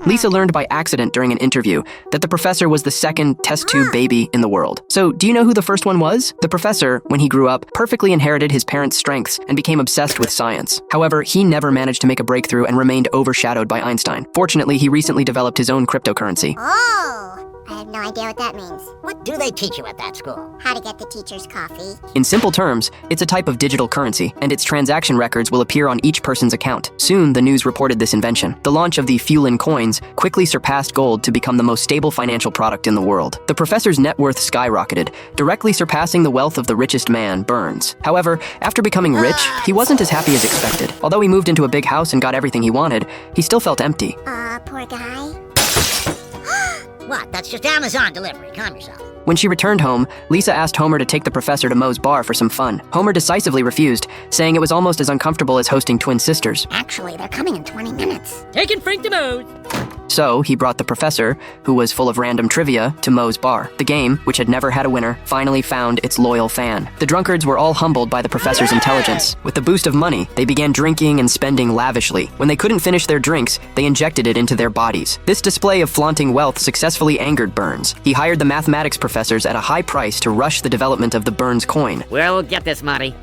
Lisa learned by accident during an interview that the professor was the second test tube baby in the world. So, do you know who the first one was? The professor, when he grew up, perfectly inherited his parents' strengths and became obsessed with science. However, he never managed to make a breakthrough and remained overshadowed by Einstein. Fortunately, he recently developed his own cryptocurrency. Oh, I have no idea what that means. What do they teach you at that school? How to get the teacher's coffee. In simple terms, it's a type of digital currency, and its transaction records will appear on each person's account. Soon, the news reported this invention. The launch of the Fulin coins quickly surpassed gold to become the most stable financial product in the world. The professor's net worth skyrocketed, directly surpassing the wealth of the richest man, Burns. However, after becoming rich, he wasn't as happy as expected. Although he moved into a big house and got everything he wanted, he still felt empty. Poor guy. What? That's just Amazon delivery. Calm yourself. When she returned home, Lisa asked Homer to take the professor to Moe's bar for some fun. Homer decisively refused, saying it was almost as uncomfortable as hosting twin sisters. Actually, they're coming in 20 minutes. Taking Frank to Moe's. So, he brought the professor, who was full of random trivia, to Moe's bar. The game, which had never had a winner, finally found its loyal fan. The drunkards were all humbled by the professor's intelligence. With the boost of money, they began drinking and spending lavishly. When they couldn't finish their drinks, they injected it into their bodies. This display of flaunting wealth successfully angered Burns. He hired the mathematics professors at a high price to rush the development of the Burns coin. We'll get this, Marty.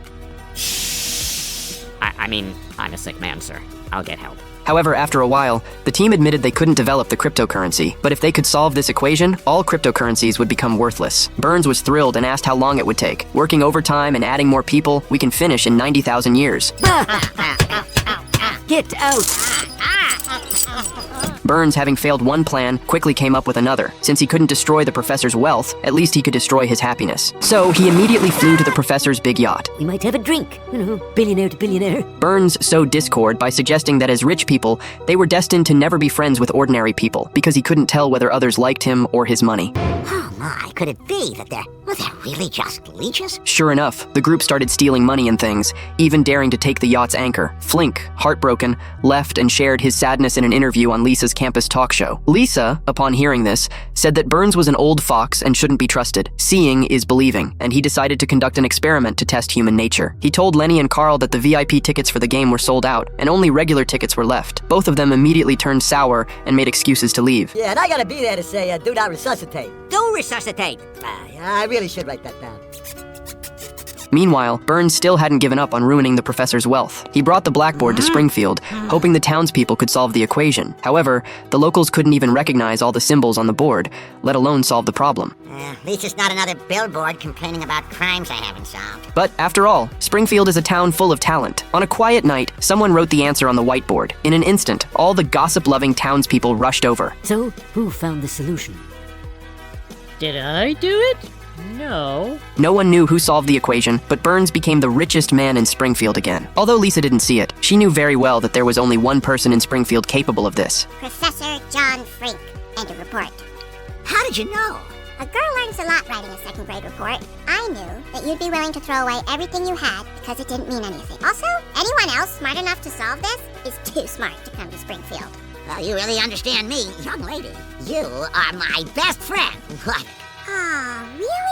I mean, I'm a sick man, sir. I'll get help. However, after a while, the team admitted they couldn't develop the cryptocurrency, but if they could solve this equation, all cryptocurrencies would become worthless. Burns was thrilled and asked how long it would take. Working overtime and adding more people, we can finish in 90,000 years. Get out! Burns, having failed one plan, quickly came up with another. Since he couldn't destroy the professor's wealth, at least he could destroy his happiness. So he immediately flew to the professor's big yacht. We might have a drink. Billionaire to billionaire. Burns sowed discord by suggesting that as rich people, they were destined to never be friends with ordinary people, because he couldn't tell whether others liked him or his money. Oh my, could it be that they're really just leeches? Sure enough, the group started stealing money and things, even daring to take the yacht's anchor. Flink, heartbroken, left and shared his sadness in an interview on Lisa's campus talk show. Lisa, upon hearing this, said that Burns was an old fox and shouldn't be trusted. Seeing is believing, and he decided to conduct an experiment to test human nature. He told Lenny and Carl that the VIP tickets for the game were sold out, and only regular tickets were left. Both of them immediately turned sour and made excuses to leave. Yeah, and I gotta be there to say, do not resuscitate. Do resuscitate. I really should write that down. Meanwhile, Burns still hadn't given up on ruining the professor's wealth. He brought the blackboard to Springfield, hoping the townspeople could solve the equation. However, the locals couldn't even recognize all the symbols on the board, let alone solve the problem. At least it's not another billboard complaining about crimes I haven't solved. But after all, Springfield is a town full of talent. On a quiet night, someone wrote the answer on the whiteboard. In an instant, all the gossip-loving townspeople rushed over. So, who found the solution? Did I do it? No. No one knew who solved the equation, but Burns became the richest man in Springfield again. Although Lisa didn't see it, she knew very well that there was only one person in Springfield capable of this. Professor John Frink. End of report. How did you know? A girl learns a lot writing a second grade report. I knew that you'd be willing to throw away everything you had because it didn't mean anything. Also, anyone else smart enough to solve this is too smart to come to Springfield. Well, you really understand me, young lady. You are my best friend. What? Aw, really?